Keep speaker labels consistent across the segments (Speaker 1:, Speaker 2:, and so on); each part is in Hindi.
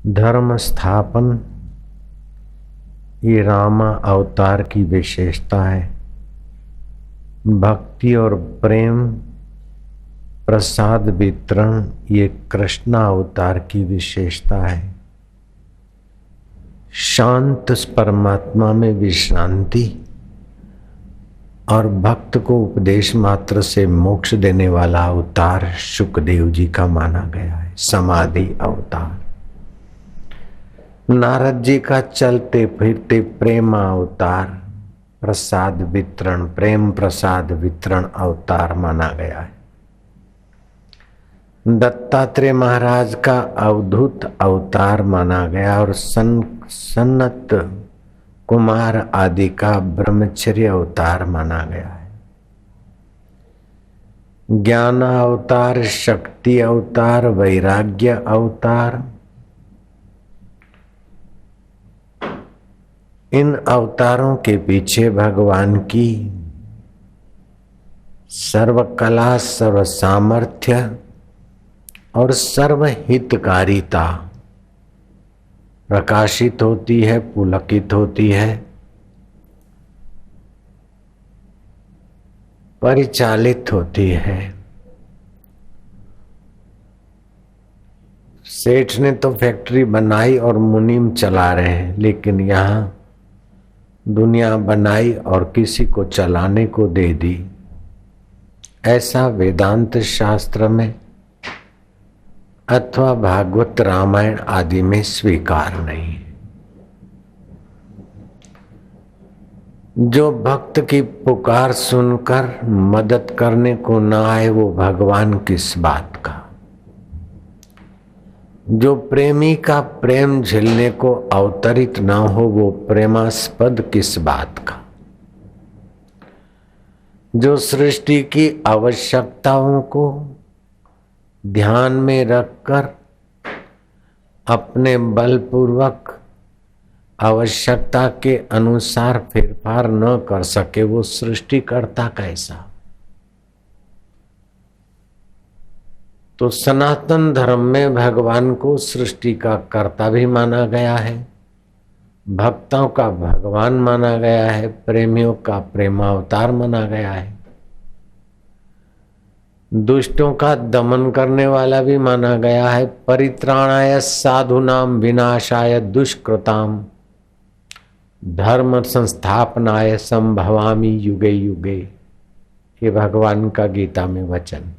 Speaker 1: धर्म स्थापन ये रामा अवतार की विशेषता है। भक्ति और प्रेम प्रसाद वितरण ये कृष्ण अवतार की विशेषता है। शांत परमात्मा में विश्रांति और भक्त को उपदेश मात्र से मोक्ष देने वाला अवतार शुकदेव जी का माना गया है। समाधि अवतार नारद जी का चलते फिरते प्रेम अवतार प्रसाद वितरण प्रेम प्रसाद वितरण अवतार माना गया है। दत्तात्रेय महाराज का अवधूत अवतार माना गया और सनत कुमार आदि का ब्रह्मचर्य अवतार माना गया है। ज्ञान अवतार, शक्ति अवतार, वैराग्य अवतार, इन अवतारों के पीछे भगवान की सर्व कला, सर्व सामर्थ्य और सर्व हितकारिता प्रकाशित होती है, पुलकित होती है, परिचालित होती है। सेठ ने तो फैक्ट्री बनाई और मुनीम चला रहे हैं, लेकिन यहाँ दुनिया बनाई और किसी को चलाने को दे दी। ऐसा वेदांत शास्त्र में अथवा भागवत रामायण आदि में स्वीकार नहीं है। जो भक्त की पुकार सुनकर मदद करने को न आए वो भगवान किस बात का। जो प्रेमी का प्रेम झेलने को अवतरित न हो वो प्रेमास्पद किस बात का। जो सृष्टि की आवश्यकताओं को ध्यान में रखकर अपने बलपूर्वक आवश्यकता के अनुसार फेरफार न कर सके वो सृष्टिकर्ता कैसा। तो सनातन धर्म में भगवान को सृष्टि का कर्ता भी माना गया है, भक्तों का भगवान माना गया है, प्रेमियों का प्रेमावतार माना गया है, दुष्टों का दमन करने वाला भी माना गया है। परित्राणाय साधूनाम विनाशाय दुष्कृताम धर्म संस्थापनाय संभवामि युगे युगे, ये भगवान का गीता में वचन।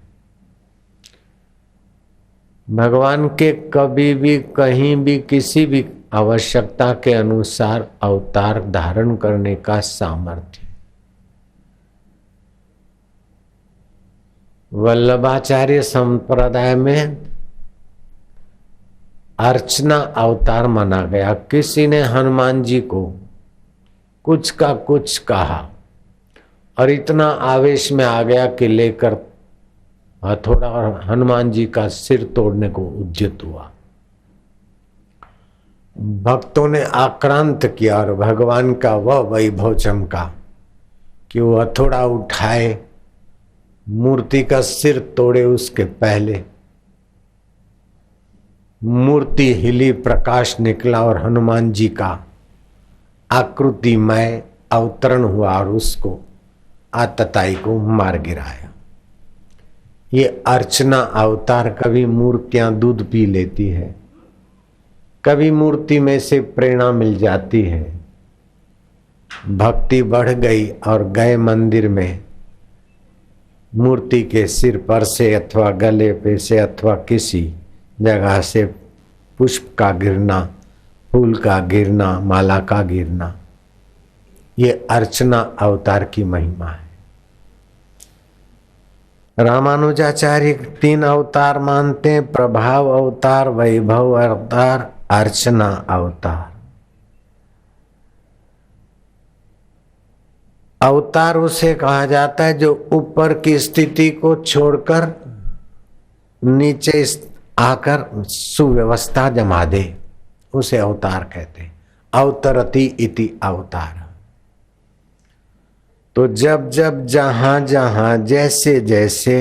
Speaker 1: भगवान के कभी भी कहीं भी किसी भी आवश्यकता के अनुसार अवतार धारण करने का सामर्थ्य। वल्लभाचार्य संप्रदाय में अर्चना अवतार माना गया। किसी ने हनुमान जी को कुछ का कुछ कहा और इतना आवेश में आ गया कि लेकर हथौड़ा और हनुमान जी का सिर तोड़ने को उद्यत हुआ। भक्तों ने आक्रांत किया और भगवान का वह वैभव चमका कि वो हथौड़ा उठाए, मूर्ति का सिर तोड़े उसके पहले मूर्ति हिली, प्रकाश निकला और हनुमान जी का आकृतिमय अवतरण हुआ और उसको आतताई को मार गिराया। ये अर्चना अवतार। कभी मूर्तियां दूध पी लेती है, कभी मूर्ति में से प्रेरणा मिल जाती है, भक्ति बढ़ गई और गए मंदिर में, मूर्ति के सिर पर से अथवा गले पे से अथवा किसी जगह से पुष्प का गिरना, फूल का गिरना, माला का गिरना, ये अर्चना अवतार की महिमा है। रामानुजाचार्य 3 अवतार मानते हैं, प्रभाव अवतार, वैभव अवतार, अर्चना अवतार। अवतार उसे कहा जाता है जो ऊपर की स्थिति को छोड़कर नीचे आकर सुव्यवस्था जमा दे, उसे अवतार कहते हैं। अवतरति इति अवतार। तो जब जब जहां जहां जैसे जैसे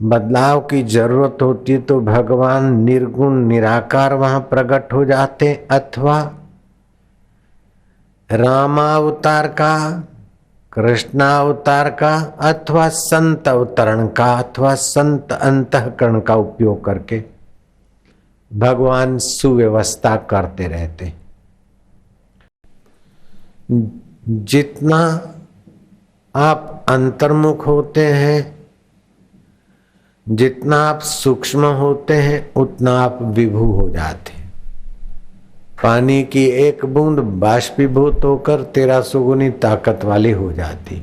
Speaker 1: बदलाव की जरूरत होती तो भगवान निर्गुण निराकार वहां प्रकट हो जाते, अथवा रामावतार का, कृष्णावतार का, अथवा संत अवतरण का, अथवा संत अंतःकरण का उपयोग करके भगवान सुव्यवस्था करते रहते। जितना आप अंतर्मुख होते हैं, जितना आप सूक्ष्म होते हैं, उतना आप विभू हो जाते। पानी की एक बूंद बाष्पीभूत होकर 1300 गुनी ताकत वाली हो जाती।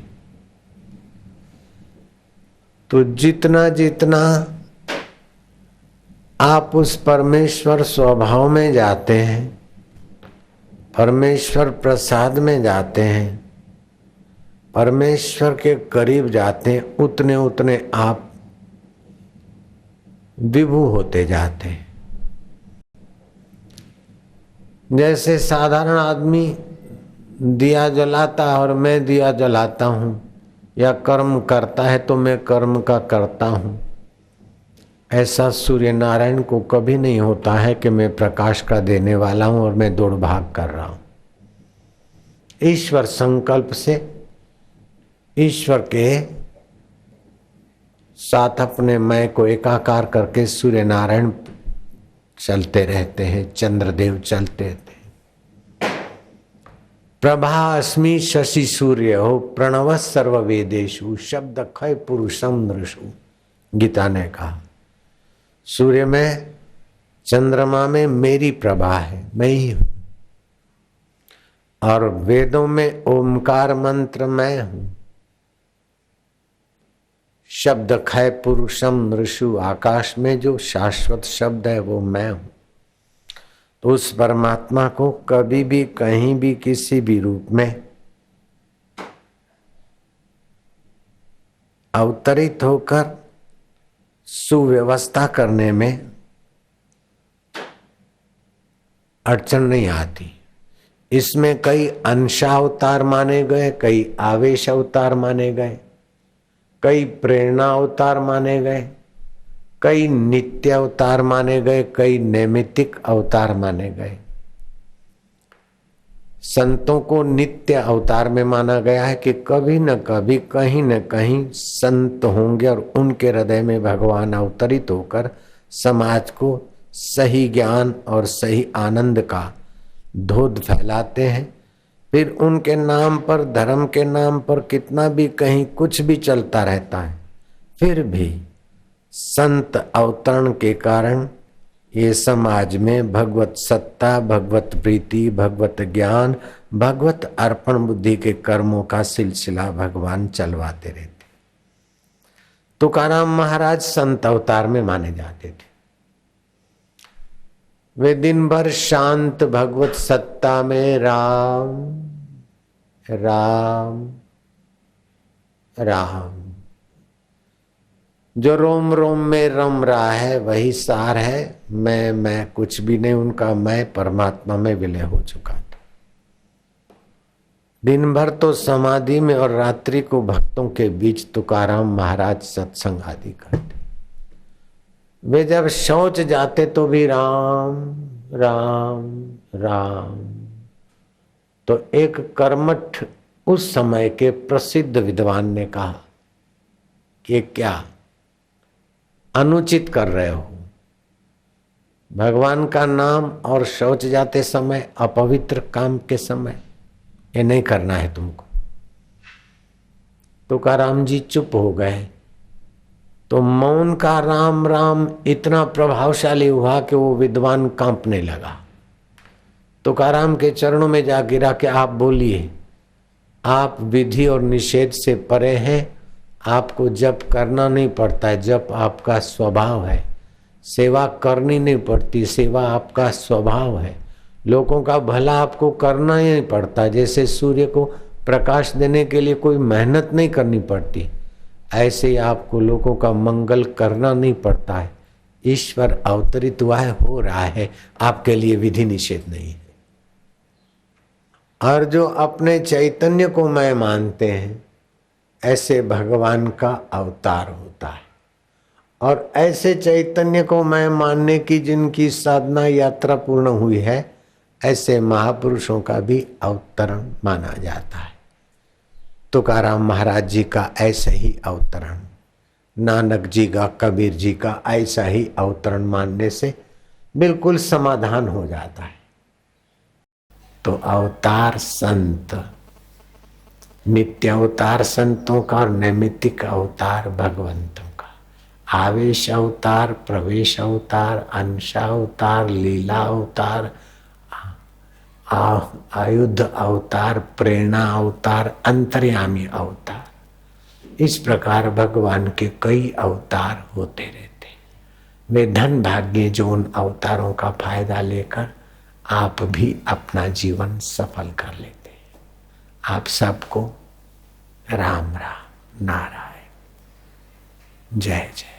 Speaker 1: तो जितना जितना आप उस परमेश्वर स्वभाव में जाते हैं, परमेश्वर प्रसाद में जाते हैं, परमेश्वर के करीब जाते हैं, उतने उतने आप विभू होते जाते हैं। जैसे साधारण आदमी दिया जलाता है और मैं दिया जलाता हूं, या कर्म करता है तो मैं कर्म का करता हूं, ऐसा सूर्य नारायण को कभी नहीं होता है कि मैं प्रकाश का देने वाला हूं और मैं दौड़ भाग कर रहा हूं। ईश्वर संकल्प से, ईश्वर के साथ अपने मैं को एकाकार करके सूर्य नारायण चलते रहते हैं, चंद्रदेव चलते रहते हैं। प्रभा अस्मि शशि सूर्य हो, प्रणव सर्व वेदेषु, शब्द खय पुरुषम नृषु। गीता ने कहा सूर्य में, चंद्रमा में मेरी प्रभा है, मैं ही हूं। और वेदों में ओमकार मंत्र मैं हूं। शब्द खय पुरुषम नृषु, आकाश में जो शाश्वत शब्द है वो मैं हूं। तो उस परमात्मा को कभी भी, कहीं भी, किसी भी रूप में अवतरित होकर सुव्यवस्था करने में अड़चन नहीं आती। इसमें कई अंशावतार माने गए, कई आवेश अवतार माने गए, कई प्रेरणा अवतार माने गए, कई नित्य अवतार माने गए, कई नैमित्तिक अवतार माने गए। संतों को नित्य अवतार में माना गया है कि कभी न कभी, कहीं न कहीं संत होंगे और उनके हृदय में भगवान अवतरित होकर समाज को सही ज्ञान और सही आनंद का धोध फैलाते हैं। फिर उनके नाम पर, धर्म के नाम पर कितना भी कहीं कुछ भी चलता रहता है, फिर भी संत अवतरण के कारण ये समाज में भगवत सत्ता, भगवत प्रीति, भगवत ज्ञान, भगवत अर्पण बुद्धि के कर्मों का सिलसिला भगवान चलवाते रहते। तुकाराम महाराज संत अवतार में माने जाते थे। वे दिन भर शांत भगवत सत्ता में राम राम राम, जो रोम रोम में रम रहा है वही सार है। मैं कुछ भी नहीं, उनका मैं परमात्मा में विलय हो चुका था। दिन भर तो समाधि में और रात्रि को भक्तों के बीच तुकाराम महाराज सत्संग आदि करते। वे जब शौच जाते तो भी राम राम राम। तो एक कर्मठ उस समय के प्रसिद्ध विद्वान ने कहा कि क्या अनुचित कर रहे हो, भगवान का नाम और शौच जाते समय, अपवित्र काम के समय ये नहीं करना है तुमको। तुकाराम जी चुप हो गए। तो मौन का राम राम इतना प्रभावशाली हुआ कि वो विद्वान कांपने लगा। तुकाराम के चरणों में जा गिरा कि आप बोलिए, आप विधि और निषेध से परे हैं, आपको जप करना नहीं पड़ता है, जप आपका स्वभाव है। सेवा करनी नहीं पड़ती, सेवा आपका स्वभाव है। लोगों का भला आपको करना ही नहीं पड़ता। जैसे सूर्य को प्रकाश देने के लिए कोई मेहनत नहीं करनी पड़ती, ऐसे ही आपको लोगों का मंगल करना नहीं पड़ता है। ईश्वर अवतरित हुआ है, हो रहा है, आपके लिए विधि निषेध नहीं है। और जो अपने चैतन्य को मैं मानते हैं, ऐसे भगवान का अवतार होता है। और ऐसे चैतन्य को मैं मानने की जिनकी साधना यात्रा पूर्ण हुई है, ऐसे महापुरुषों का भी अवतरण माना जाता है। तुकाराम महाराज जी का ऐसा ही अवतरण, नानक जी का, कबीर जी का ऐसा ही अवतरण मानने से बिल्कुल समाधान हो जाता है। तो अवतार संत, नित्य अवतार संतों का और नैमित्तिक अवतार भगवंतों का, आवेश अवतार, प्रवेश अवतार, अंश अवतार, लीला अवतार, आयुध अवतार, प्रेरणा अवतार, अंतर्यामी अवतार, इस प्रकार भगवान के कई अवतार होते रहते। वे धन भाग्य जो उन अवतारों का फायदा लेकर आप भी अपना जीवन सफल कर लेते। आप सबको राम राम, नारायण, जय जय।